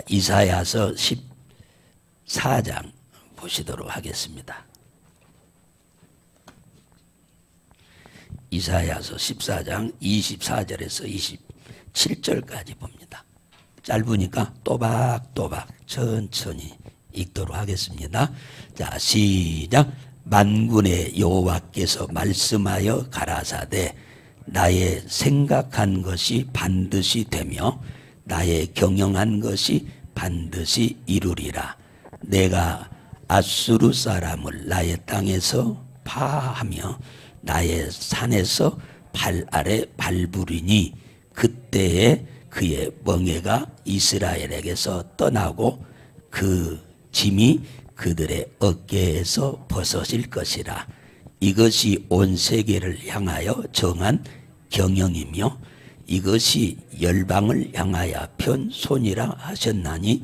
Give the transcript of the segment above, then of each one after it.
이사야서 14장 보시도록 하겠습니다. 이사야서 14장 24절에서 27절까지 봅니다. 짧으니까 또박또박 천천히 읽도록 하겠습니다. 자, 시작. 만군의 여호와께서 말씀하여 가라사대 나의 생각한 것이 반드시 되며 나의 경영한 것이 반드시 이루리라. 내가 아수르 사람을 나의 땅에서 파하며 나의 산에서 발 아래 밟으리니 그때에 그의 멍에가 이스라엘에게서 떠나고 그 짐이 그들의 어깨에서 벗어질 것이라. 이것이 온 세계를 향하여 정한 경영이며 이것이 열방을 향하여 편 손이라 하셨나니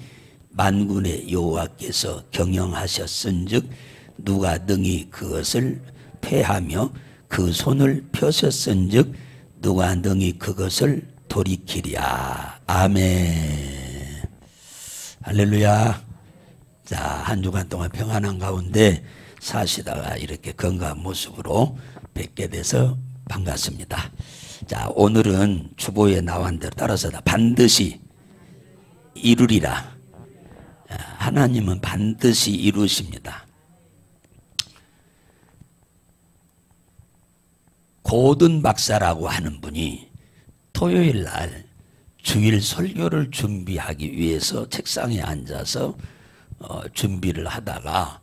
만군의 여호와께서 경영하셨은즉 누가 능히 그것을 패하며 그 손을 펴셨은즉 누가 능히 그것을 돌이키랴. 아멘. 할렐루야. 자, 한 주간 동안 평안한 가운데 사시다가 이렇게 건강한 모습으로 뵙게 돼서 반갑습니다. 자, 오늘은 주보에 나온 대로 따라서 반드시 이루리라. 하나님은 반드시 이루십니다. 고든 박사라고 하는 분이 토요일 날 주일 설교를 준비하기 위해서 책상에 앉아서 준비를 하다가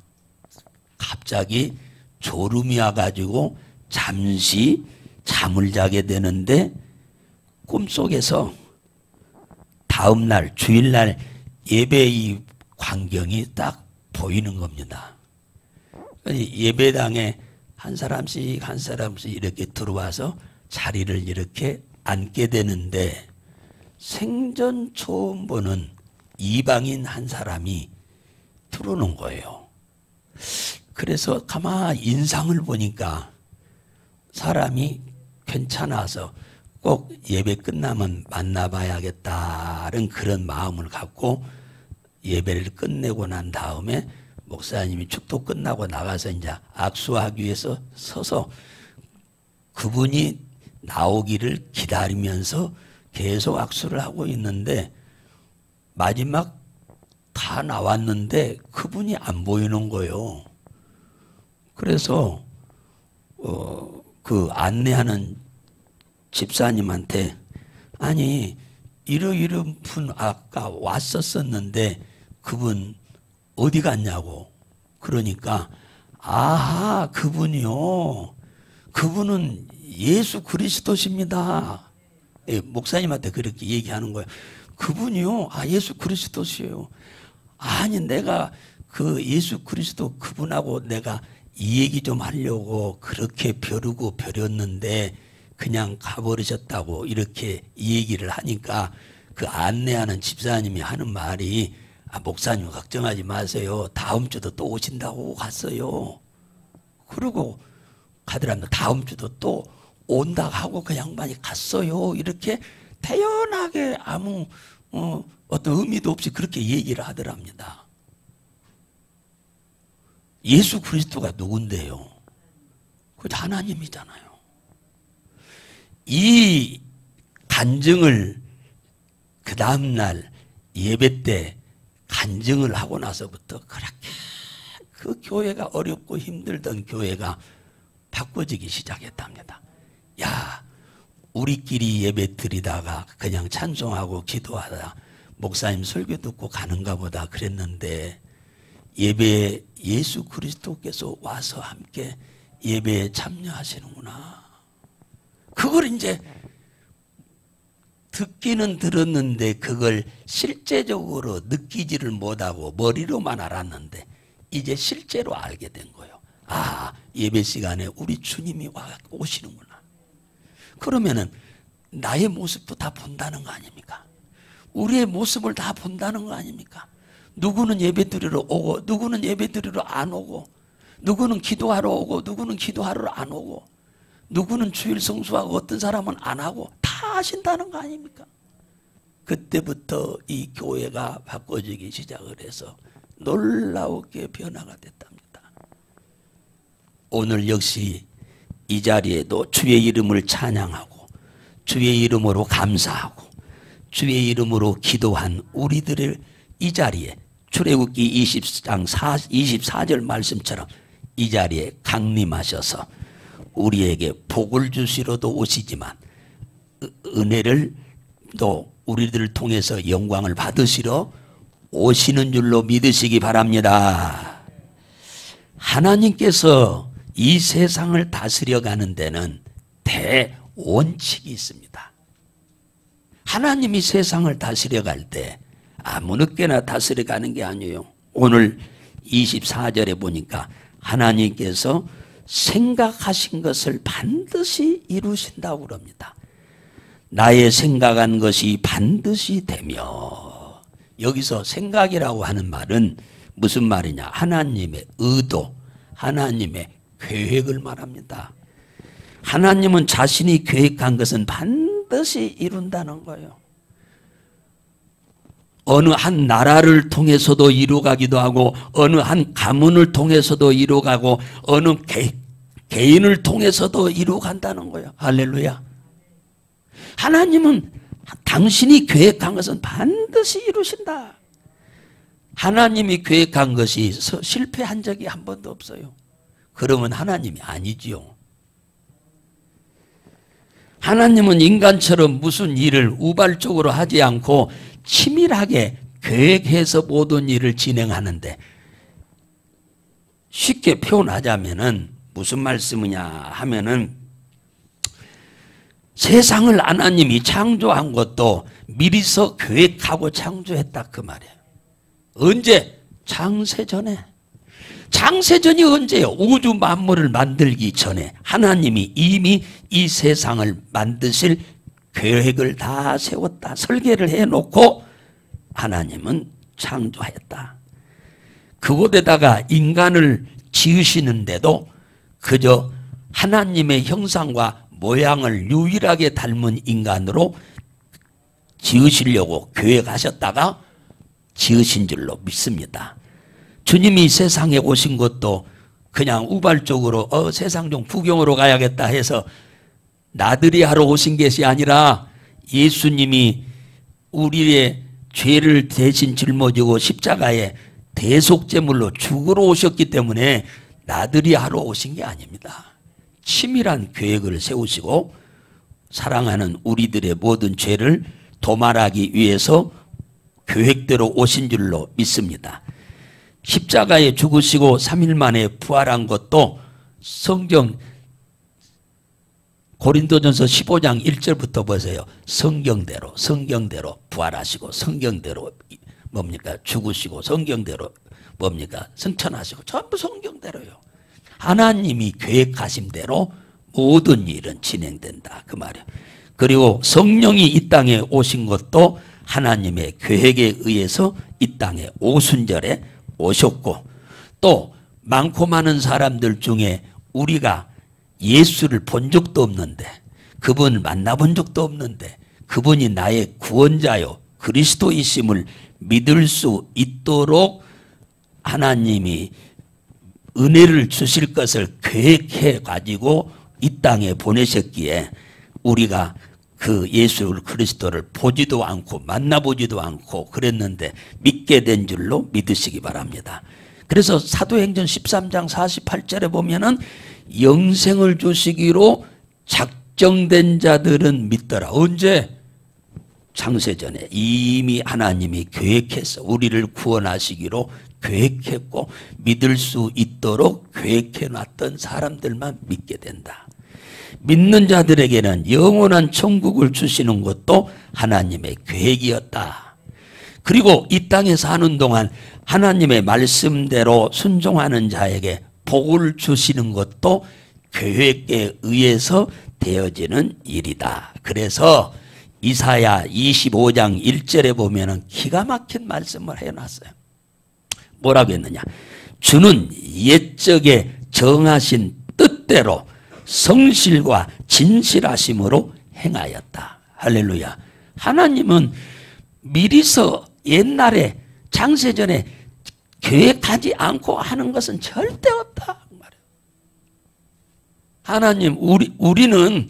갑자기 졸음이 와가지고 잠시 잠을 자게 되는데 꿈속에서 다음날 주일날 예배의 광경이 딱 보이는 겁니다. 예배당에 한 사람씩 이렇게 들어와서 자리를 이렇게 앉게 되는데 생전 처음 보는 이방인 한 사람이 들어오는 거예요. 그래서 가만히 인상을 보니까 사람이 괜찮아서 꼭 예배 끝나면 만나봐야겠다는 그런 마음을 갖고 예배를 끝내고 난 다음에 목사님이 축도 끝나고 나가서 이제 악수하기 위해서 서서 그분이 나오기를 기다리면서 계속 악수를 하고 있는데 마지막 다 나왔는데 그분이 안 보이는 거예요. 그래서 그 안내하는 집사님한테 아니 이런 분 아까 왔었었는데 그분 어디 갔냐고. 그러니까 아하 그분이요. 그분은 예수 그리스도십니다. 목사님한테 그렇게 얘기하는 거예요. 그분이요. 아 예수 그리스도시요. 아니 내가 그 예수 그리스도 그분하고 내가 이 얘기 좀 하려고 그렇게 벼렸는데 그냥 가버리셨다고 이렇게 이 얘기를 하니까 그 안내하는 집사님이 하는 말이 목사님 걱정하지 마세요. 다음 주도 또 오신다고 갔어요. 그러고 가더랍니다. 다음 주도 또 온다 하고 그 양반이 갔어요. 이렇게 태연하게 아무 어떤 의미도 없이 그렇게 얘기를 하더랍니다. 예수 그리스도가 누군데요? 그 하나님이잖아요. 이 간증을 그 다음날 예배 때 간증을 하고 나서부터 그렇게 그 교회가 어렵고 힘들던 교회가 바꿔지기 시작했답니다. 야, 우리끼리 예배 드리다가 그냥 찬송하고 기도하다 목사님 설교 듣고 가는가 보다 그랬는데 예배에 예수 그리스도께서 와서 함께 예배에 참여하시는구나. 그걸 이제 듣기는 들었는데 그걸 실제적으로 느끼지를 못하고 머리로만 알았는데 이제 실제로 알게 된 거예요. 아, 예배 시간에 우리 주님이 오시는구나. 그러면은 나의 모습도 다 본다는 거 아닙니까? 우리의 모습을 다 본다는 거 아닙니까? 누구는 예배 드리러 오고 누구는 예배 드리러 안 오고 누구는 기도하러 오고 누구는 기도하러 안 오고 누구는 주일 성수하고 어떤 사람은 안 하고 다 아신다는 거 아닙니까? 그때부터 이 교회가 바꿔지기 시작을 해서 놀라우게 변화가 됐답니다. 오늘 역시 이 자리에도 주의 이름을 찬양하고 주의 이름으로 감사하고 주의 이름으로 기도한 우리들의 이 자리에 출애굽기 20장 24절 말씀처럼 이 자리에 강림하셔서 우리에게 복을 주시러도 오시지만 은혜를 또 우리들을 통해서 영광을 받으시러 오시는 줄로 믿으시기 바랍니다. 하나님께서 이 세상을 다스려가는 데는 대원칙이 있습니다. 하나님이 세상을 다스려갈 때 아무렇게나 다스려가는 게 아니에요. 오늘 24절에 보니까 하나님께서 생각하신 것을 반드시 이루신다고 그럽니다. 나의 생각한 것이 반드시 되며, 여기서 생각이라고 하는 말은 무슨 말이냐? 하나님의 의도, 하나님의 계획을 말합니다. 하나님은 자신이 계획한 것은 반드시 이룬다는 거예요. 어느 한 나라를 통해서도 이루어가기도 하고 어느 한 가문을 통해서도 이루어가고 어느 개인을 통해서도 이루어간다는 거예요. 할렐루야. 하나님은 당신이 계획한 것은 반드시 이루신다. 하나님이 계획한 것이 실패한 적이 한 번도 없어요. 그러면 하나님이 아니지요. 하나님은 인간처럼 무슨 일을 우발적으로 하지 않고 치밀하게 계획해서 모든 일을 진행하는데, 쉽게 표현하자면은 무슨 말씀이냐 하면은 세상을 하나님이 창조한 것도 미리서 계획하고 창조했다 그 말이에요. 언제? 창세전에. 창세전이 언제요? 우주 만물을 만들기 전에 하나님이 이미 이 세상을 만드실 계획을 다 세웠다. 설계를 해놓고 하나님은 창조했다. 그곳에다가 인간을 지으시는데도 그저 하나님의 형상과 모양을 유일하게 닮은 인간으로 지으시려고 계획하셨다가 지으신 줄로 믿습니다. 주님이 세상에 오신 것도 그냥 우발적으로 세상 좀 구경으로 가야겠다 해서 나들이 하러 오신 것이 아니라 예수님이 우리의 죄를 대신 짊어지고 십자가에 대속제물로 죽으러 오셨기 때문에 나들이 하러 오신 게 아닙니다. 치밀한 계획을 세우시고 사랑하는 우리들의 모든 죄를 도말하기 위해서 계획대로 오신 줄로 믿습니다. 십자가에 죽으시고 3일 만에 부활한 것도 성경 고린도전서 15장 1절부터 보세요. 성경대로 부활하시고 성경대로 뭡니까? 죽으시고 성경대로 뭡니까? 승천하시고 전부 성경대로요. 하나님이 계획하신 대로 모든 일은 진행된다 그 말이에요. 그리고 성령이 이 땅에 오신 것도 하나님의 계획에 의해서 이 땅에 오순절에 오셨고, 또 많고 많은 사람들 중에 우리가 예수를 본 적도 없는데, 그분을 만나본 적도 없는데 그분이 나의 구원자요 그리스도이심을 믿을 수 있도록 하나님이 은혜를 주실 것을 계획해 가지고 이 땅에 보내셨기에 우리가 그 예수 그리스도를 보지도 않고 만나보지도 않고 그랬는데 믿게 된 줄로 믿으시기 바랍니다. 그래서 사도행전 13장 48절에 보면은 영생을 주시기로 작정된 자들은 믿더라. 언제? 창세전에 이미 하나님이 계획해서 우리를 구원하시기로 계획했고 믿을 수 있도록 계획해놨던 사람들만 믿게 된다. 믿는 자들에게는 영원한 천국을 주시는 것도 하나님의 계획이었다. 그리고 이 땅에 사는 동안 하나님의 말씀대로 순종하는 자에게 복을 주시는 것도 계획에 의해서 되어지는 일이다. 그래서 이사야 25장 1절에 보면은 기가 막힌 말씀을 해놨어요. 뭐라고 했느냐? 주는 옛적에 정하신 뜻대로 성실과 진실하심으로 행하였다. 할렐루야. 하나님은 미리서 옛날에 창세전에 계획하지 않고 하는 것은 절대 없다. 하나님, 우리는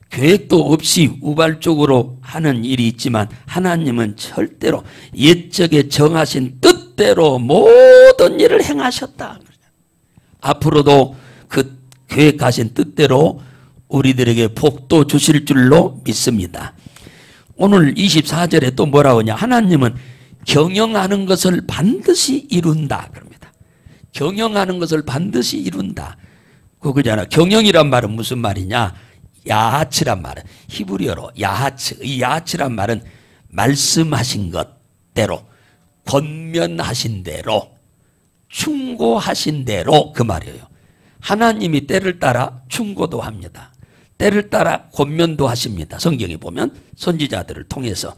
계획도 없이 우발적으로 하는 일이 있지만 하나님은 절대로 옛적에 정하신 뜻대로 모든 일을 행하셨다. 앞으로도 그 계획하신 뜻대로 우리들에게 복도 주실 줄로 믿습니다. 오늘 24절에 또 뭐라고 하냐? 하나님은 경영하는 것을 반드시 이룬다 그럽니다. 경영하는 것을 반드시 이룬다. 그거잖아. 경영이란 말은 무슨 말이냐? 야하츠란 말은 히브리어로 야하츠. 이 야하츠란 말은 말씀하신 것대로, 권면하신 대로, 충고하신 대로 그 말이에요. 하나님이 때를 따라 충고도 합니다. 때를 따라 권면도 하십니다. 성경에 보면 선지자들을 통해서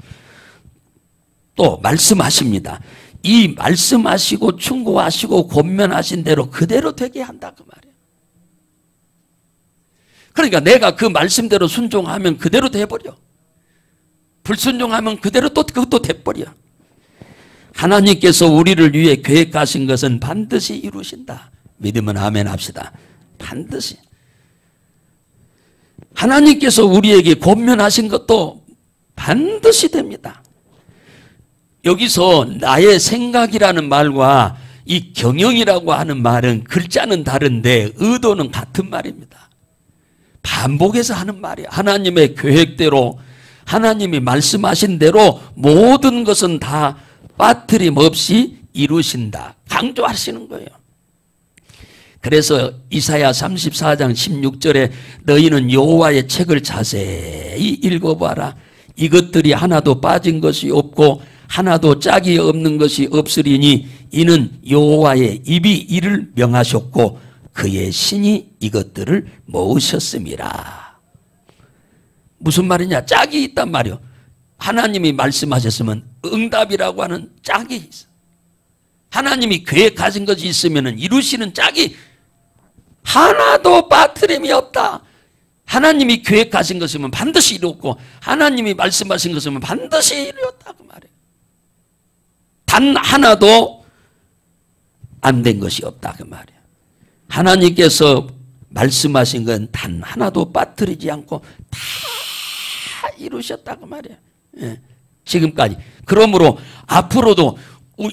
또 말씀하십니다. 이 말씀하시고 충고하시고 권면하신 대로 그대로 되게 한다 그 말이에요. 그러니까 내가 그 말씀대로 순종하면 그대로 돼버려. 불순종하면 그대로 또 그것도 돼버려. 하나님께서 우리를 위해 계획하신 것은 반드시 이루신다. 믿으면 아멘 합시다. 반드시. 하나님께서 우리에게 권면하신 것도 반드시 됩니다. 여기서 나의 생각이라는 말과 이 경영이라고 하는 말은 글자는 다른데 의도는 같은 말입니다. 반복해서 하는 말이야. 하나님의 계획대로, 하나님이 말씀하신 대로 모든 것은 다 빠트림 없이 이루신다. 강조하시는 거예요. 그래서 이사야 34장 16절에 너희는 여호와의 책을 자세히 읽어봐라. 이것들이 하나도 빠진 것이 없고 하나도 짝이 없는 것이 없으리니 이는 여호와의 입이 이를 명하셨고 그의 신이 이것들을 모으셨음이라. 무슨 말이냐? 짝이 있단 말이요. 하나님이 말씀하셨으면 응답이라고 하는 짝이 있어. 하나님이 계획하신 것이 있으면 이루시는 짝이 하나도 빠트림이 없다. 하나님이 계획하신 것이면 반드시 이루었고 하나님이 말씀하신 것이면 반드시 이루었다 그 말이에요. 단 하나도 안 된 것이 없다 그 말이에요. 하나님께서 말씀하신 건 단 하나도 빠뜨리지 않고 다 이루셨다 그 말이에요. 예, 지금까지. 그러므로 앞으로도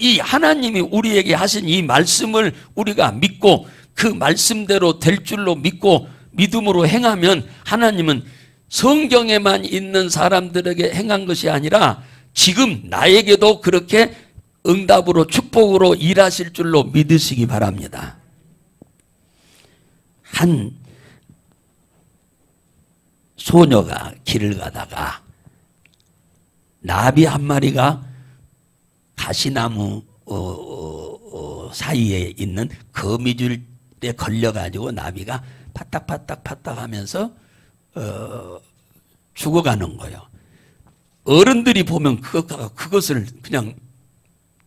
이 하나님이 우리에게 하신 이 말씀을 우리가 믿고 그 말씀대로 될 줄로 믿고 믿음으로 행하면 하나님은 성경에만 있는 사람들에게 행한 것이 아니라 지금 나에게도 그렇게 응답으로 축복으로 일하실 줄로 믿으시기 바랍니다. 한 소녀가 길을 가다가 나비 한 마리가 가시나무 사이에 있는 거미줄에 걸려가지고 나비가 파딱파딱 하면서 죽어가는 거예요. 어른들이 보면 그것을 그냥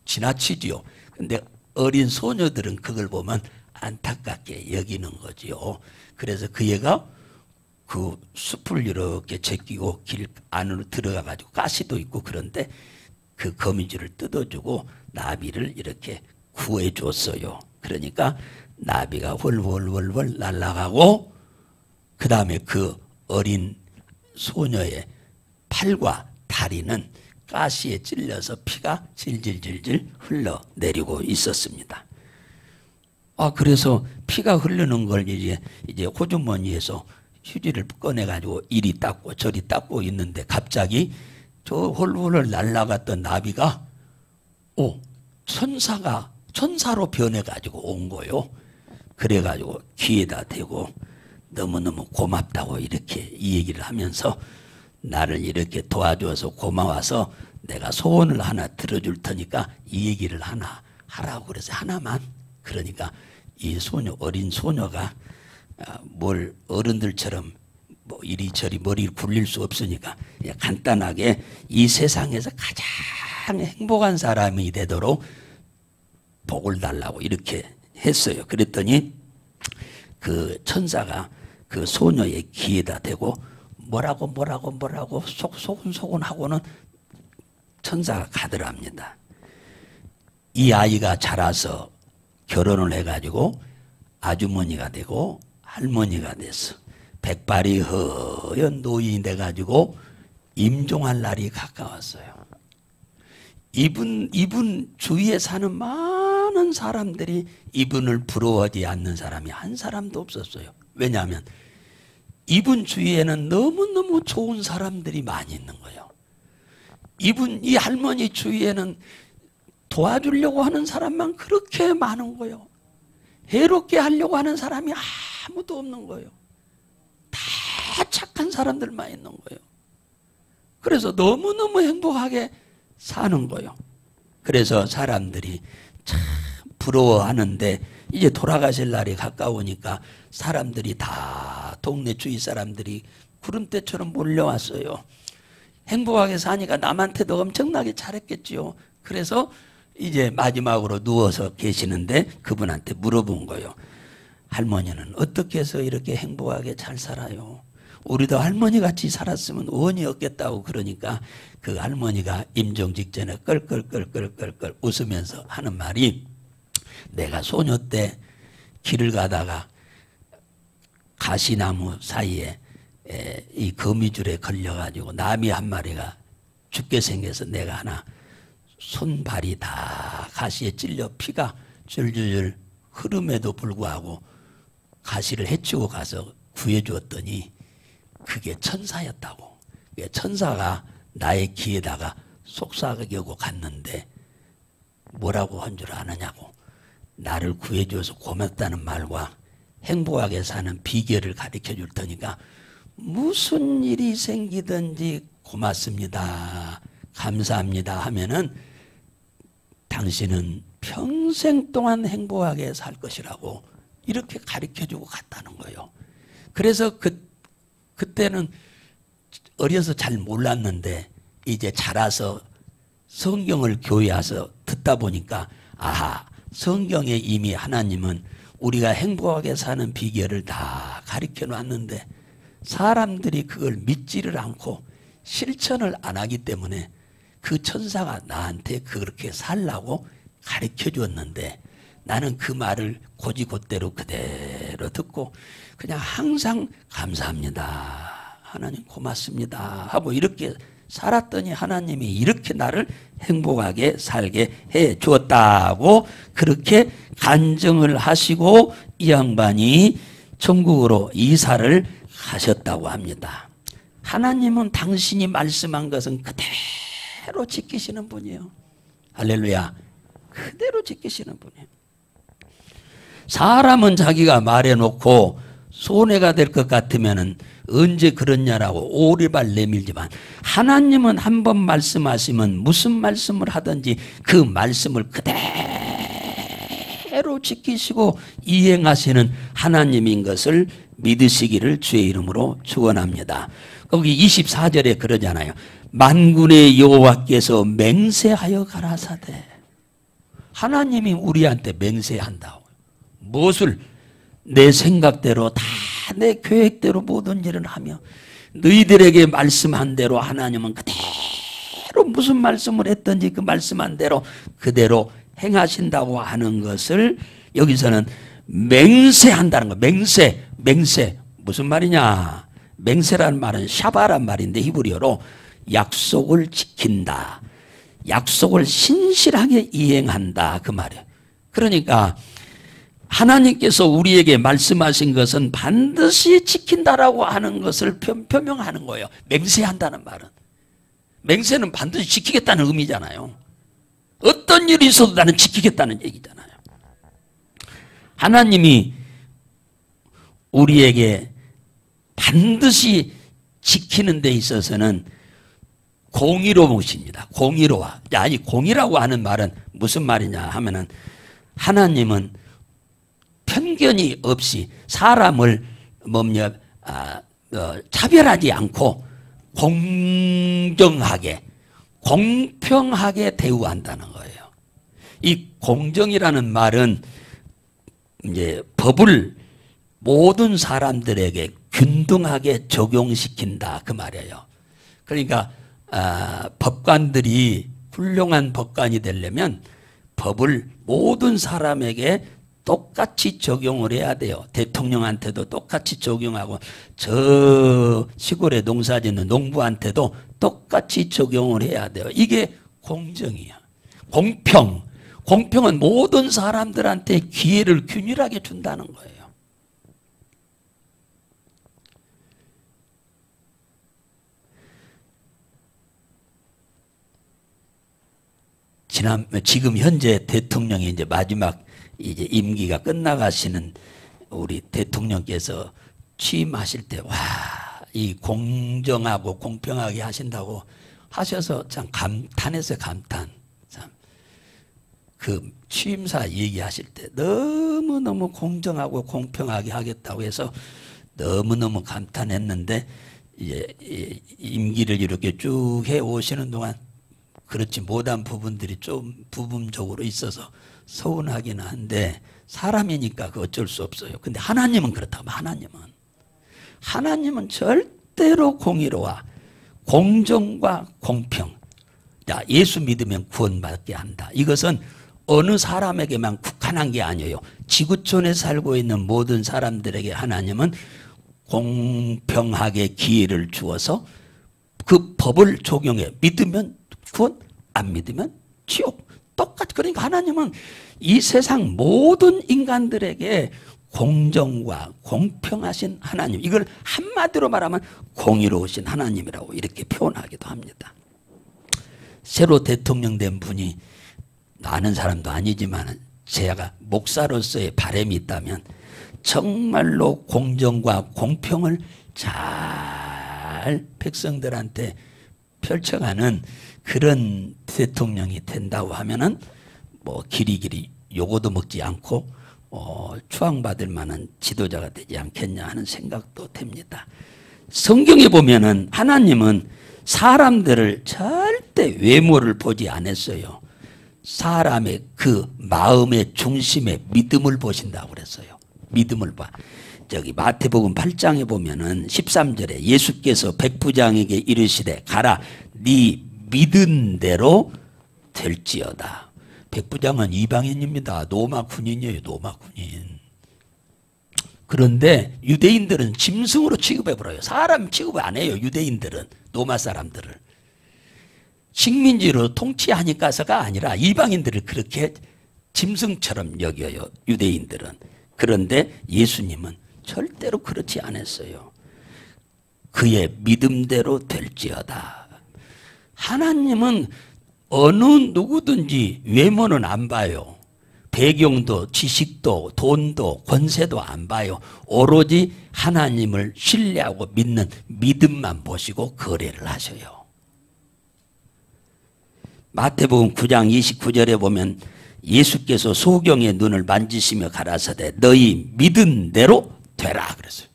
지나치지요. 근데 어린 소녀들은 그걸 보면 안타깝게 여기는 거지요. 그래서 그 애가 그 숲을 이렇게 제끼고 길 안으로 들어가가지고 가시도 있고 그런데 그 거미줄을 뜯어주고 나비를 이렇게 구해줬어요. 그러니까 나비가 훨훨 날아가고 그 다음에 그 어린 소녀의 팔과 다리는 가시에 찔려서 피가 질질질질 흘러내리고 있었습니다. 그래서 피가 흐르는 걸 이제 호주머니에서 휴지를 꺼내가지고 이리 닦고 저리 닦고 있는데 갑자기 저 홀홀 날아갔던 나비가 천사로 변해가지고 온 거요. 그래가지고 귀에다 대고 너무너무 고맙다고 이렇게 이 얘기를 하면서 나를 이렇게 도와줘서 고마워서 내가 소원을 하나 들어줄 테니까 이 얘기를 하나 하라고 그래서 하나만. 그러니까 이 어린 소녀가 뭘 어른들처럼 뭐 이리저리 머리를 굴릴 수 없으니까 간단하게 이 세상에서 가장 행복한 사람이 되도록 복을 달라고 이렇게 했어요. 그랬더니 그 천사가 그 소녀의 귀에다 대고 뭐라고 소곤소곤 하고는 천사가 가더랍니다. 이 아이가 자라서 결혼을 해가지고 아주머니가 되고 할머니가 돼서 백발이 허연 노인이 돼가지고 임종할 날이 가까웠어요. 이분 주위에 사는 많은 사람들이 이분을 부러워하지 않는 사람이 한 사람도 없었어요. 왜냐하면 이분 주위에는 너무너무 좋은 사람들이 많이 있는 거예요. 이 할머니 주위에는 도와주려고 하는 사람만 그렇게 많은 거예요. 해롭게 하려고 하는 사람이 아무도 없는 거예요. 다 착한 사람들만 있는 거예요. 그래서 너무너무 행복하게 사는 거예요. 그래서 사람들이 참 부러워하는데 이제 돌아가실 날이 가까우니까 사람들이 다 동네 주위 사람들이 구름대처럼 몰려왔어요. 행복하게 사니까 남한테도 엄청나게 잘했겠지요. 그래서 이제 마지막으로 누워서 계시는데 그분한테 물어본 거예요. 할머니는 어떻게 해서 이렇게 행복하게 잘 살아요? 우리도 할머니 같이 살았으면 원이 없겠다고. 그러니까 그 할머니가 임종 직전에 껄껄껄껄껄 웃으면서 하는 말이, 내가 소녀 때 길을 가다가 가시나무 사이에 이 거미줄에 걸려가지고 나미 한 마리가 죽게 생겨서 내가 하나 손발이 다 가시에 찔려 피가 줄줄줄 흐름에도 불구하고 가시를 해치고 가서 구해주었더니 그게 천사였다고. 천사가 나의 귀에다가 속삭이고 갔는데 뭐라고 한 줄 아느냐고. 나를 구해줘서 고맙다는 말과 행복하게 사는 비결을 가르쳐 줄 테니까 무슨 일이 생기든지 고맙습니다, 감사합니다 하면은 당신은 평생 동안 행복하게 살 것이라고 이렇게 가르쳐주고 갔다는 거예요. 그래서 그때는 어려서 잘 몰랐는데 이제 자라서 성경을 교회에 와서 듣다 보니까 아하, 성경에 이미 하나님은 우리가 행복하게 사는 비결을 다 가르쳐 놨는데 사람들이 그걸 믿지를 않고 실천을 안 하기 때문에 그 천사가 나한테 그렇게 살라고 가르쳐 줬는데 나는 그 말을 곧이곧대로 그대로 듣고 그냥 항상 감사합니다, 하나님 고맙습니다 하고 이렇게 살았더니 하나님이 이렇게 나를 행복하게 살게 해 주었다고 그렇게 간증을 하시고 이 양반이 천국으로 이사를 가셨다고 합니다. 하나님은 당신이 말씀한 것은 그대로 지키시는 분이에요. 할렐루야. 그대로 지키시는 분이에요. 사람은 자기가 말해놓고 손해가 될 것 같으면 언제 그렇냐라고 오리발 내밀지만 하나님은 한 번 말씀하시면 무슨 말씀을 하든지 그 말씀을 그대로 지키시고 이행하시는 하나님인 것을 믿으시기를 주의 이름으로 축원합니다. 거기 24절에 그러잖아요. 만군의 여호와께서 맹세하여 가라사대. 하나님이 우리한테 맹세한다고. 무엇을? 내 생각대로 다 내 계획대로 모든 일을 하며 너희들에게 말씀한 대로 하나님은 그대로 무슨 말씀을 했든지 그 말씀한 대로 그대로 행하신다고 하는 것을 여기서는 맹세한다는 거. 맹세 무슨 말이냐? 맹세라는 말은 샤바란 말인데 히브리어로 약속을 지킨다, 약속을 신실하게 이행한다 그 말이에요. 그러니까 하나님께서 우리에게 말씀하신 것은 반드시 지킨다라고 하는 것을 표명하는 거예요. 맹세한다는 말은. 맹세는 반드시 지키겠다는 의미잖아요. 어떤 일이 있어도 나는 지키겠다는 얘기잖아요. 하나님이 우리에게 반드시 지키는 데 있어서는 공의로우십니다. 공의로워. 아니, 공의라고 하는 말은 무슨 말이냐 하면은 하나님은 편견이 없이 사람을 차별하지 않고 공정하게 공평하게 대우한다는 거예요. 이 공정이라는 말은 이제 법을 모든 사람들에게 균등하게 적용시킨다 그 말이에요. 그러니까 법관들이 훌륭한 법관이 되려면 법을 모든 사람에게 똑같이 적용을 해야 돼요. 대통령한테도 똑같이 적용하고 저 시골에 농사 짓는 농부한테도 똑같이 적용을 해야 돼요. 이게 공정이야. 공평은 모든 사람들한테 기회를 균일하게 준다는 거예요. 지금 현재 대통령이 이제 마지막 이제 임기가 끝나가시는 우리 대통령께서 취임하실 때, 와, 이 공정하고 공평하게 하신다고 하셔서 참 감탄했어요, 감탄. 참. 그 취임사 얘기하실 때 너무너무 공정하고 공평하게 하겠다고 해서 너무너무 감탄했는데, 이제 임기를 이렇게 쭉 해 오시는 동안 그렇지 못한 부분들이 좀 부분적으로 있어서 서운하기는 한데, 사람이니까 그 어쩔 수 없어요. 근데 하나님은 그렇다고. 하나님은 절대로 공의로워, 공정과 공평. 자, 예수 믿으면 구원받게 한다. 이것은 어느 사람에게만 국한한 게 아니에요. 지구촌에 살고 있는 모든 사람들에게 하나님은 공평하게 기회를 주어서 그 법을 적용해. 믿으면 구원, 안 믿으면 지옥. 똑같이. 그러니까 하나님은 이 세상 모든 인간들에게 공정과 공평하신 하나님, 이걸 한마디로 말하면 공의로우신 하나님이라고 이렇게 표현하기도 합니다. 새로 대통령 된 분이 아는 사람도 아니지만 제가 목사로서의 바람이 있다면 정말로 공정과 공평을 잘 백성들한테 펼쳐가는 그런 대통령이 된다고 하면은 뭐 길이길이 요거도 먹지 않고 추앙받을 만한 지도자가 되지 않겠냐 하는 생각도 됩니다. 성경에 보면은 하나님은 사람들을 절대 외모를 보지 않았어요. 사람의 그 마음의 중심에 믿음을 보신다고 그랬어요. 믿음을 봐. 저기 마태복음 8장에 보면은 13절에 예수께서 백부장에게 이르시되 가라, 네 믿은 대로 될지어다. 백부장은 이방인입니다. 로마 군인이에요. 로마 군인. 그런데 유대인들은 짐승으로 취급해버려요. 사람 취급 안 해요. 유대인들은. 로마 사람들을. 식민지로 통치하니까서가 아니라 이방인들을 그렇게 짐승처럼 여겨요. 유대인들은. 그런데 예수님은 절대로 그렇지 않았어요. 그의 믿음대로 될지어다. 하나님은 어느 누구든지 외모는 안 봐요. 배경도 지식도 돈도 권세도 안 봐요. 오로지 하나님을 신뢰하고 믿는 믿음만 보시고 거래를 하셔요. 마태복음 9장 29절에 보면 예수께서 소경의 눈을 만지시며 가라사대 너희 믿은 대로 되라 그랬어요.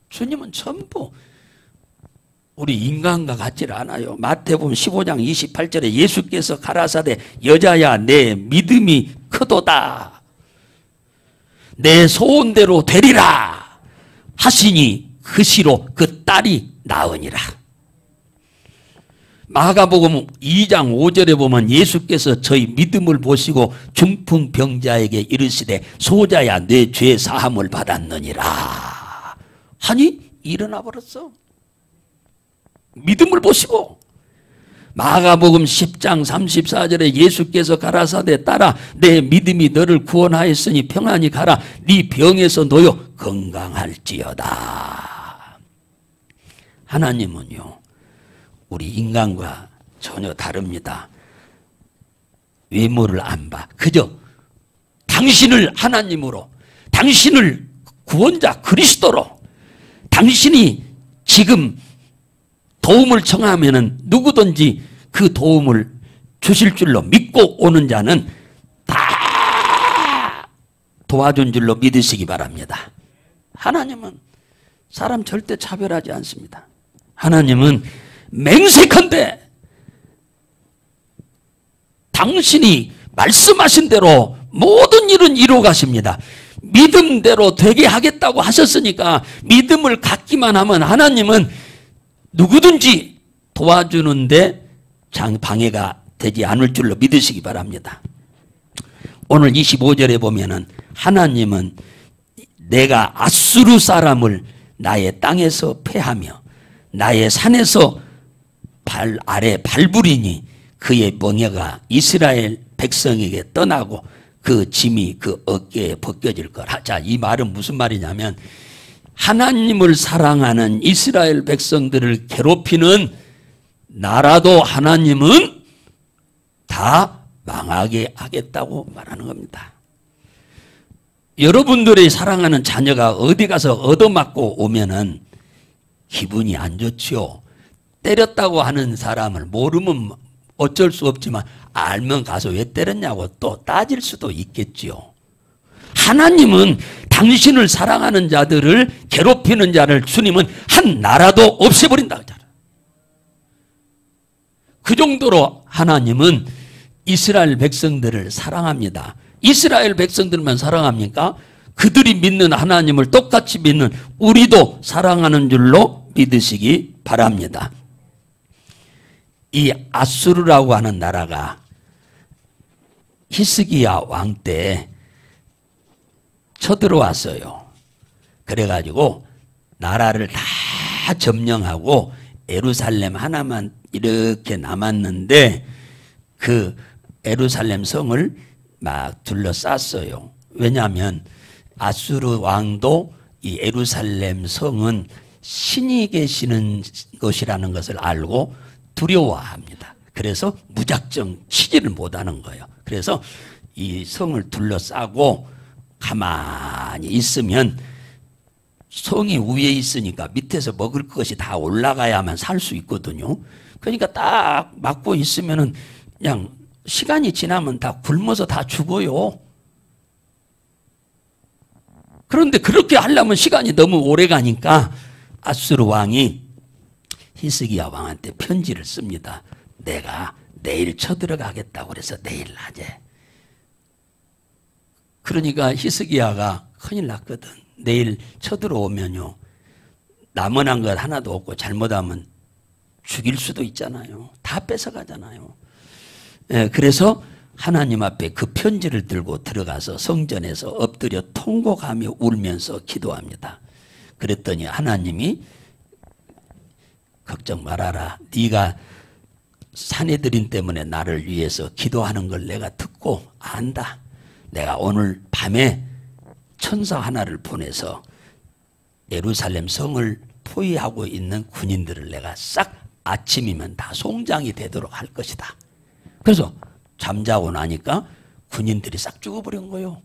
주님은 전부 우리 인간과 같지 않아요. 마태복음 15장 28절에 예수께서 가라사대 여자야 내 믿음이 크도다. 내 소원대로 되리라 하시니 그 시로 그 딸이 나으니라. 마가복음 2장 5절에 보면 예수께서 저희 믿음을 보시고 중풍병자에게 이르시되 소자야 내 죄 사함을 받았느니라 하니 일어나 버렸어. 믿음을 보시고. 마가복음 10장 34절에 예수께서 가라사대 딸아 내 믿음이 너를 구원하였으니 평안히 가라 네 병에서 놓여 건강할지어다. 하나님은요 우리 인간과 전혀 다릅니다. 외모를 안 봐. 그저 당신을 하나님으로, 당신을 구원자 그리스도로, 당신이 지금 도움을 청하면은 누구든지 그 도움을 주실 줄로 믿고 오는 자는 다 도와준 줄로 믿으시기 바랍니다. 하나님은 사람 절대 차별하지 않습니다. 하나님은 맹세컨대 당신이 말씀하신 대로 모든 일은 이루어 가십니다. 믿음대로 되게 하겠다고 하셨으니까 믿음을 갖기만 하면 하나님은 누구든지 도와주는데 방해가 되지 않을 줄로 믿으시기 바랍니다. 오늘 25절에 보면은 하나님은 내가 아수르 사람을 나의 땅에서 패하며 나의 산에서 발 아래 밟으리니 그의 멍에가 이스라엘 백성에게 떠나고 그 짐이 그 어깨에 벗겨질 거라. 자, 이 말은 무슨 말이냐면 하나님을 사랑하는 이스라엘 백성들을 괴롭히는 나라도 하나님은 다 망하게 하겠다고 말하는 겁니다. 여러분들이 사랑하는 자녀가 어디 가서 얻어맞고 오면은 기분이 안 좋지요. 때렸다고 하는 사람을 모르면 어쩔 수 없지만 알면 가서 왜 때렸냐고 또 따질 수도 있겠지요. 하나님은 당신을 사랑하는 자들을 괴롭히는 자를 주님은 한 나라도 없애버린다. 그 정도로 하나님은 이스라엘 백성들을 사랑합니다. 이스라엘 백성들만 사랑합니까? 그들이 믿는 하나님을 똑같이 믿는 우리도 사랑하는 줄로 믿으시기 바랍니다. 이 아수르라고 하는 나라가 히스기야 왕 때 쳐들어왔어요. 그래가지고 나라를 다 점령하고 예루살렘 하나만 이렇게 남았는데 그 예루살렘 성을 막 둘러쌌어요. 왜냐하면 아수르 왕도 이 예루살렘 성은 신이 계시는 것이라는 것을 알고 두려워합니다. 그래서 무작정 치지를 못하는 거예요. 그래서 이 성을 둘러싸고 가만히 있으면 성이 위에 있으니까 밑에서 먹을 것이 다 올라가야만 살 수 있거든요. 그러니까 딱 막고 있으면은 그냥 시간이 지나면 다 굶어서 다 죽어요. 그런데 그렇게 하려면 시간이 너무 오래 가니까 아수르 왕이 히스기야 왕한테 편지를 씁니다. 내가 내일 쳐들어가겠다고 그래서 내일 낮에. 그러니까 히스기야가 큰일 났거든. 내일 쳐들어오면요 남은한 것 하나도 없고 잘못하면 죽일 수도 있잖아요. 다 뺏어가잖아요. 그래서 하나님 앞에 그 편지를 들고 들어가서 성전에서 엎드려 통곡하며 울면서 기도합니다. 그랬더니 하나님이 걱정 말아라. 네가 사내들인 때문에 나를 위해서 기도하는 걸 내가 듣고 안다. 내가 오늘 밤에 천사 하나를 보내서 예루살렘 성을 포위하고 있는 군인들을 내가 싹 아침이면 다 송장이 되도록 할 것이다. 그래서 잠자고 나니까 군인들이 싹 죽어버린 거예요.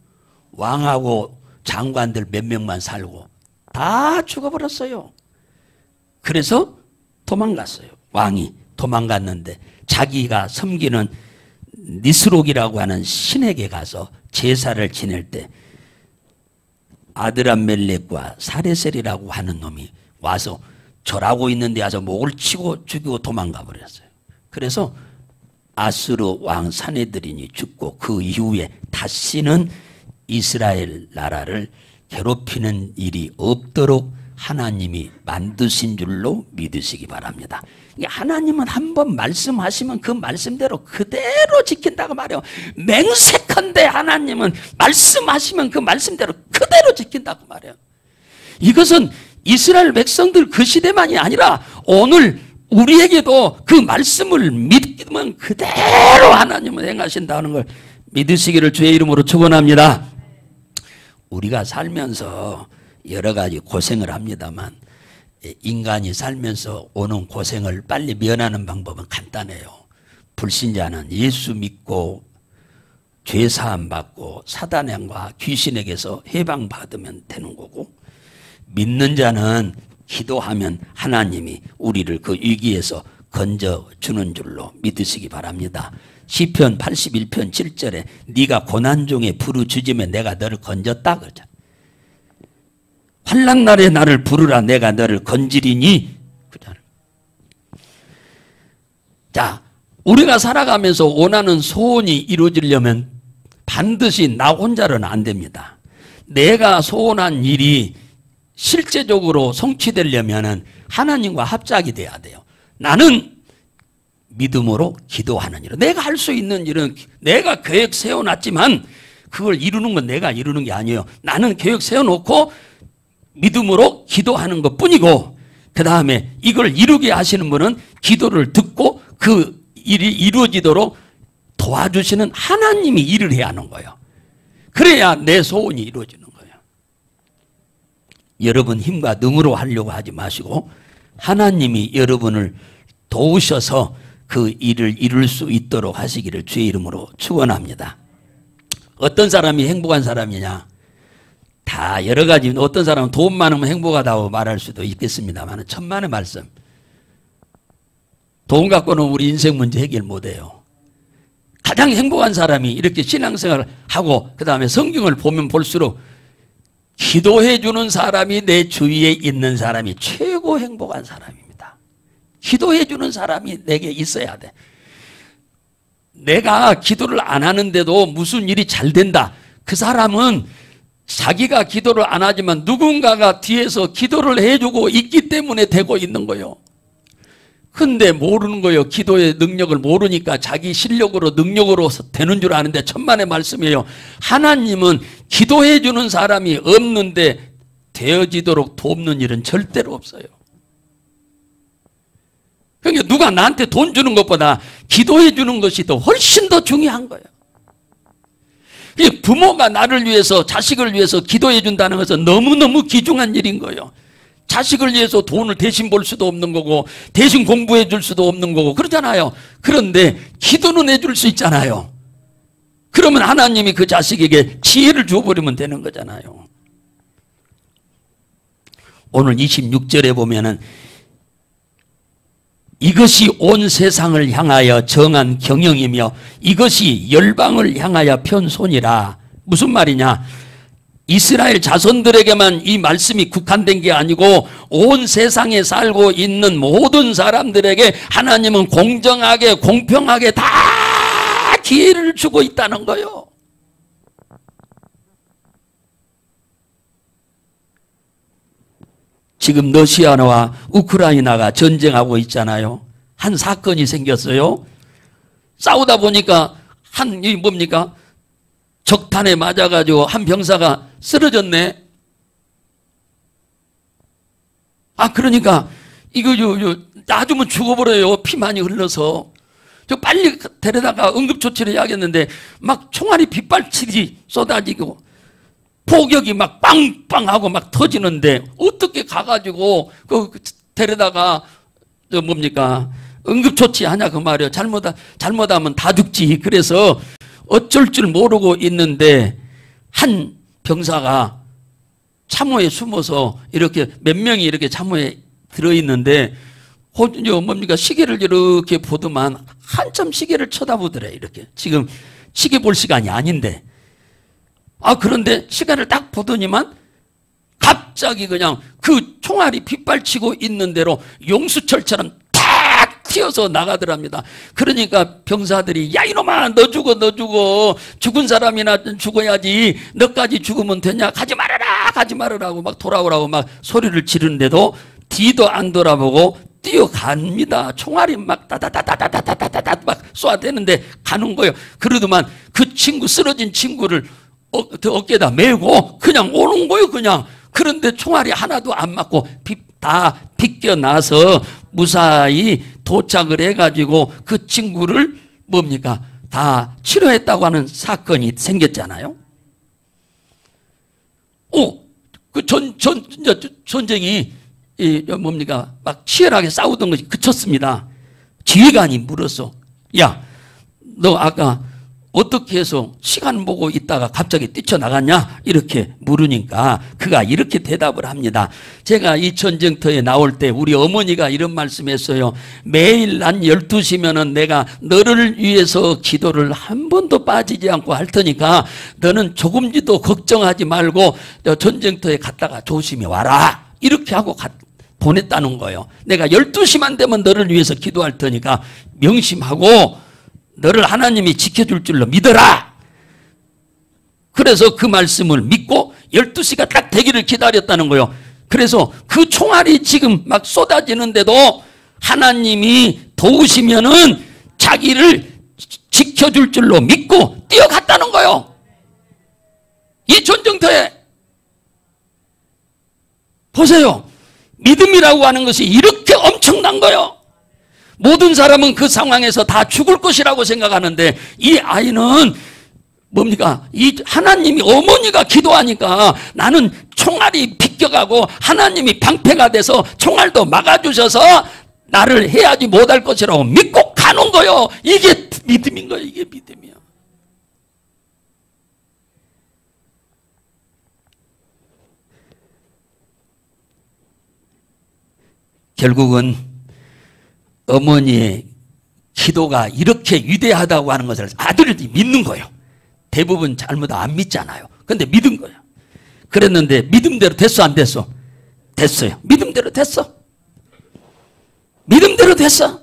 왕하고 장관들 몇 명만 살고 다 죽어버렸어요. 그래서 도망갔어요. 왕이 도망갔는데 자기가 섬기는 니스록이라고 하는 신에게 가서 제사를 지낼 때 아드람멜렉과 사레셀이라고 하는 놈이 와서 절하고 있는데 와서 목을 치고 죽이고 도망가 버렸어요. 그래서 아수르 왕 사네드린이 죽고 그 이후에 다시는 이스라엘 나라를 괴롭히는 일이 없도록 하나님이 만드신 줄로 믿으시기 바랍니다. 하나님은 한번 말씀하시면 그 말씀대로 그대로 지킨다고 말해요. 맹세컨대 하나님은 말씀하시면 그 말씀대로 그대로 지킨다고 말해요. 이것은 이스라엘 백성들 그 시대만이 아니라 오늘 우리에게도 그 말씀을 믿으면 그대로 하나님은 행하신다는 걸 믿으시기를 주의 이름으로 축원합니다. 우리가 살면서 여러 가지 고생을 합니다만 인간이 살면서 오는 고생을 빨리 면하는 방법은 간단해요. 불신자는 예수 믿고 죄사함 받고 사단과 귀신에게서 해방받으면 되는 거고, 믿는 자는 기도하면 하나님이 우리를 그 위기에서 건져주는 줄로 믿으시기 바랍니다. 시편 81편 7절에 네가 고난 중에 부르짖으면 내가 너를 건졌다 그러죠. 환난날에 나를 부르라 내가 너를 건지리니. 자, 우리가 살아가면서 원하는 소원이 이루어지려면 반드시 나 혼자로는 안 됩니다. 내가 소원한 일이 실제적으로 성취되려면 하나님과 합작이 돼야 돼요. 나는 믿음으로 기도하느니라. 내가 할 수 있는 일은 내가 계획 세워놨지만 그걸 이루는 건 내가 이루는 게 아니에요. 나는 계획 세워놓고 믿음으로 기도하는 것 뿐이고, 그 다음에 이걸 이루게 하시는 분은 기도를 듣고 그 일이 이루어지도록 도와주시는 하나님이 일을 해야 하는 거예요. 그래야 내 소원이 이루어지는 거예요. 여러분 힘과 능으로 하려고 하지 마시고 하나님이 여러분을 도우셔서 그 일을 이룰 수 있도록 하시기를 주의 이름으로 축원합니다. 어떤 사람이 행복한 사람이냐? 다 여러 가지. 어떤 사람은 돈 많으면 행복하다고 말할 수도 있겠습니다만 천만의 말씀. 돈 갖고는 우리 인생 문제 해결 못해요. 가장 행복한 사람이 이렇게 신앙생활을 하고 그 다음에 성경을 보면 볼수록 기도해 주는 사람이 내 주위에 있는 사람이 최고 행복한 사람입니다. 기도해 주는 사람이 내게 있어야 돼. 내가 기도를 안 하는데도 무슨 일이 잘 된다. 그 사람은 자기가 기도를 안 하지만 누군가가 뒤에서 기도를 해주고 있기 때문에 되고 있는 거예요. 근데 모르는 거예요. 기도의 능력을 모르니까 자기 실력으로 능력으로 되는 줄 아는데 천만의 말씀이에요. 하나님은 기도해 주는 사람이 없는데 되어지도록 돕는 일은 절대로 없어요. 그러니까 누가 나한테 돈 주는 것보다 기도해 주는 것이 더 훨씬 더 중요한 거예요. 부모가 나를 위해서 자식을 위해서 기도해 준다는 것은 너무너무 귀중한 일인 거예요. 자식을 위해서 돈을 대신 벌 수도 없는 거고 대신 공부해 줄 수도 없는 거고 그러잖아요. 그런데 기도는 해줄 수 있잖아요. 그러면 하나님이 그 자식에게 지혜를 줘버리면 되는 거잖아요. 오늘 26절에 보면은 이것이 온 세상을 향하여 정한 경영이며 이것이 열방을 향하여 편 손이라. 무슨 말이냐? 이스라엘 자손들에게만 이 말씀이 국한된 게 아니고 온 세상에 살고 있는 모든 사람들에게 하나님은 공정하게 공평하게 다 기회를 주고 있다는 거예요. 지금 러시아와 우크라이나가 전쟁하고 있잖아요. 한 사건이 생겼어요. 싸우다 보니까 이 뭡니까? 적탄에 맞아가지고 한 병사가 쓰러졌네. 그러니까 이거 놔주면 죽어버려요. 피 많이 흘러서. 저 빨리 데려다가 응급조치를 해야겠는데 막 총알이 빗발치듯이 쏟아지고 폭격이 막 빵빵하고 막 터지는데 어떻게 가가지고 그 데려다가 뭡니까 응급조치 하냐 그 말이에요. 잘못하면 다 죽지. 그래서 어쩔 줄 모르고 있는데 한 병사가 참호에 숨어서 이렇게 몇 명이 이렇게 참호에 들어있는데 뭡니까 시계를 이렇게 보더만 한참 시계를 쳐다보더래. 이렇게 지금 시계 볼 시간이 아닌데 그런데 시간을 딱 보더니만 갑자기 그냥 그 총알이 빗발치고 있는 대로 용수철처럼 탁 튀어서 나가더랍니다. 그러니까 병사들이 야 이놈아 너 죽어 죽은 사람이나 죽어야지 너까지 죽으면 되냐 가지 말아라고 막 돌아오라고 막 소리를 지르는데도 뒤도 안 돌아보고 뛰어갑니다. 총알이 막 다다다다다다다다다 막 쏘아대는데 가는 거예요. 그러더만 그 친구 쓰러진 친구를 어깨에다 메고 그냥 오는 거예요. 그냥. 그런데 총알이 하나도 안 맞고 다 비껴나서 무사히 도착을 해가지고 그 친구를 뭡니까 다 치료했다고 하는 사건이 생겼잖아요. 그 전쟁이 뭡니까 막 치열하게 싸우던 것이 그쳤습니다. 지휘관이 물었어. 야, 너 아까 어떻게 해서 시간 보고 있다가 갑자기 뛰쳐나갔냐? 이렇게 물으니까 그가 이렇게 대답을 합니다. 제가 이 전쟁터에 나올 때 우리 어머니가 이런 말씀했어요. 매일 난 12시면은 내가 너를 위해서 기도를 한 번도 빠지지 않고 할 테니까 너는 조금도 걱정하지 말고 전쟁터에 갔다가 조심히 와라. 이렇게 하고 보냈다는 거예요. 내가 12시만 되면 너를 위해서 기도할 테니까 명심하고 너를 하나님이 지켜줄 줄로 믿어라. 그래서 그 말씀을 믿고 12시가 딱 되기를 기다렸다는 거예요. 그래서 그 총알이 지금 막 쏟아지는데도 하나님이 도우시면은 자기를 지켜줄 줄로 믿고 뛰어갔다는 거요. 이 전쟁터에 보세요. 믿음이라고 하는 것이 이렇게 엄청난 거요. 모든 사람은 그 상황에서 다 죽을 것이라고 생각하는데 이 아이는 뭡니까? 이 하나님이, 어머니가 기도하니까 나는 총알이 비껴가고 하나님이 방패가 돼서 총알도 막아주셔서 나를 해야지 못할 것이라고 믿고 가는 거요. 이게 믿음인 거예요. 이게 믿음이요. 결국은 어머니의 기도가 이렇게 위대하다고 하는 것을 아들이 믿는 거예요. 대부분 잘못 안 믿잖아요. 근데 믿은 거예요. 그랬는데 믿음대로 됐어, 안 됐어? 됐어요. 믿음대로 됐어. 믿음대로 됐어.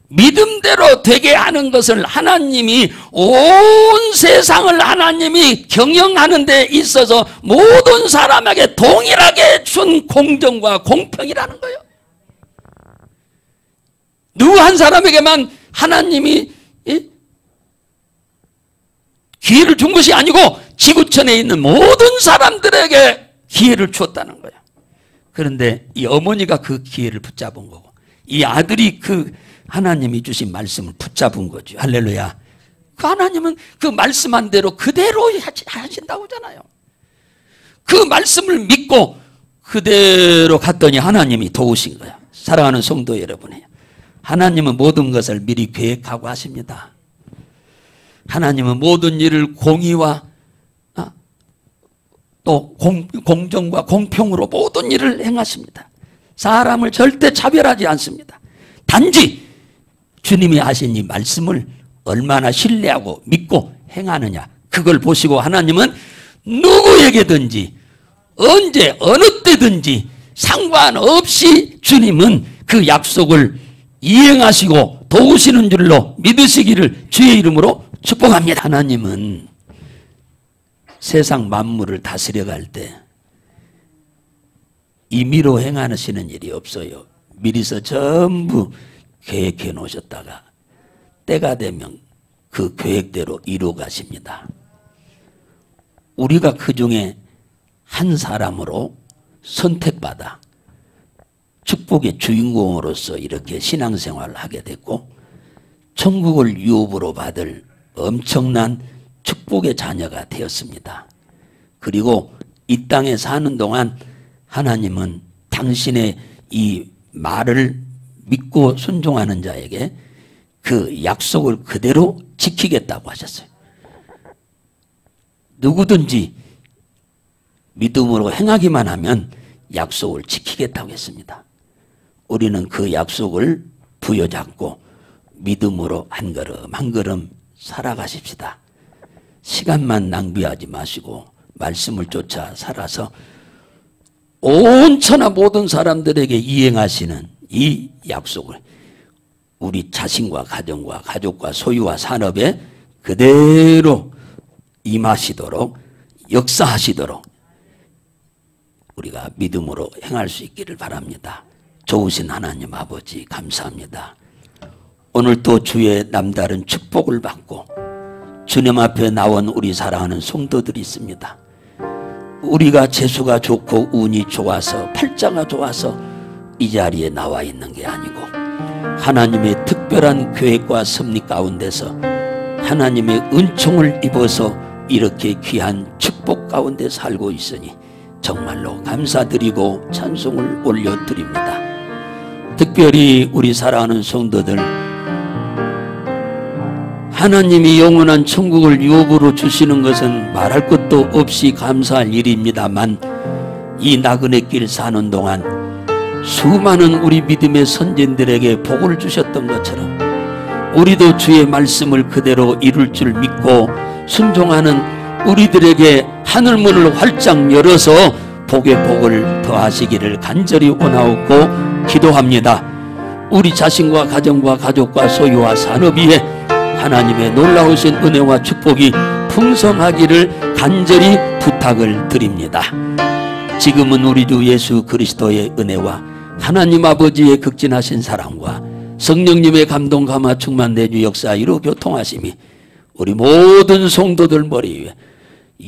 믿음대로 되게 하는 것을 하나님이, 온 세상을 하나님이 경영하는 데 있어서 모든 사람에게 동일하게 준 공정과 공평이라는 거예요. 누구 한 사람에게만 하나님이 기회를 준 것이 아니고 지구촌에 있는 모든 사람들에게 기회를 주었다는 거예요. 그런데 이 어머니가 그 기회를 붙잡은 거고, 이 아들이 그 하나님이 주신 말씀을 붙잡은 거죠. 할렐루야. 그 하나님은 그 말씀한 대로 그대로 하신다고 하잖아요. 그 말씀을 믿고 그대로 갔더니 하나님이 도우신 거야. 사랑하는 성도 여러분이에요. 하나님은 모든 것을 미리 계획하고 하십니다. 하나님은 모든 일을 공의와 또 공정과 공평으로 모든 일을 행하십니다. 사람을 절대 차별하지 않습니다. 단지 주님이 하신 이 말씀을 얼마나 신뢰하고 믿고 행하느냐, 그걸 보시고 하나님은 누구에게든지 언제 어느 때든지 상관없이 주님은 그 약속을 이행하시고 도우시는 줄로 믿으시기를 주의 이름으로 축복합니다. 하나님은 세상 만물을 다스려갈 때 임의로 행하시는 일이 없어요. 미리서 전부 계획해 놓으셨다가 때가 되면 그 계획대로 이루어 가십니다. 우리가 그 중에 한 사람으로 선택받아 축복의 주인공으로서 이렇게 신앙생활을 하게 됐고, 천국을 유업으로 받을 엄청난 축복의 자녀가 되었습니다. 그리고 이 땅에 사는 동안 하나님은 당신의 이 말을 믿고 순종하는 자에게 그 약속을 그대로 지키겠다고 하셨어요. 누구든지 믿음으로 행하기만 하면 약속을 지키겠다고 했습니다. 우리는 그 약속을 부여잡고 믿음으로 한 걸음 한 걸음 살아가십시다. 시간만 낭비하지 마시고 말씀을 쫓아 살아서 온 천하 모든 사람들에게 이행하시는 이 약속을 우리 자신과 가정과 가족과 소유와 산업에 그대로 임하시도록, 역사하시도록 우리가 믿음으로 행할 수 있기를 바랍니다. 좋으신 하나님 아버지 감사합니다. 오늘 또 주의 남다른 축복을 받고 주님 앞에 나온 우리 사랑하는 성도들이 있습니다. 우리가 재수가 좋고 운이 좋아서 팔자가 좋아서 이 자리에 나와 있는 게 아니고 하나님의 특별한 계획과 섭리 가운데서 하나님의 은총을 입어서 이렇게 귀한 축복 가운데 살고 있으니 정말로 감사드리고 찬송을 올려드립니다. 특별히 우리 사랑하는 성도들, 하나님이 영원한 천국을 유업으로 주시는 것은 말할 것도 없이 감사할 일입니다만, 이 나그네 길 사는 동안 수많은 우리 믿음의 선진들에게 복을 주셨던 것처럼 우리도 주의 말씀을 그대로 이룰 줄 믿고 순종하는 우리들에게 하늘문을 활짝 열어서 복의 복을 더하시기를 간절히 원하옵고 기도합니다. 우리 자신과 가정과 가족과 소유와 산업 위에 하나님의 놀라우신 은혜와 축복이 풍성하기를 간절히 부탁을 드립니다. 지금은 우리 주 예수 그리스도의 은혜와 하나님 아버지의 극진하신 사랑과 성령님의 감동 감화 충만 내주 역사 이루 교통하심이 우리 모든 성도들 머리 위에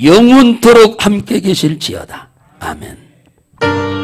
영원토록 함께 계실지어다. 아멘.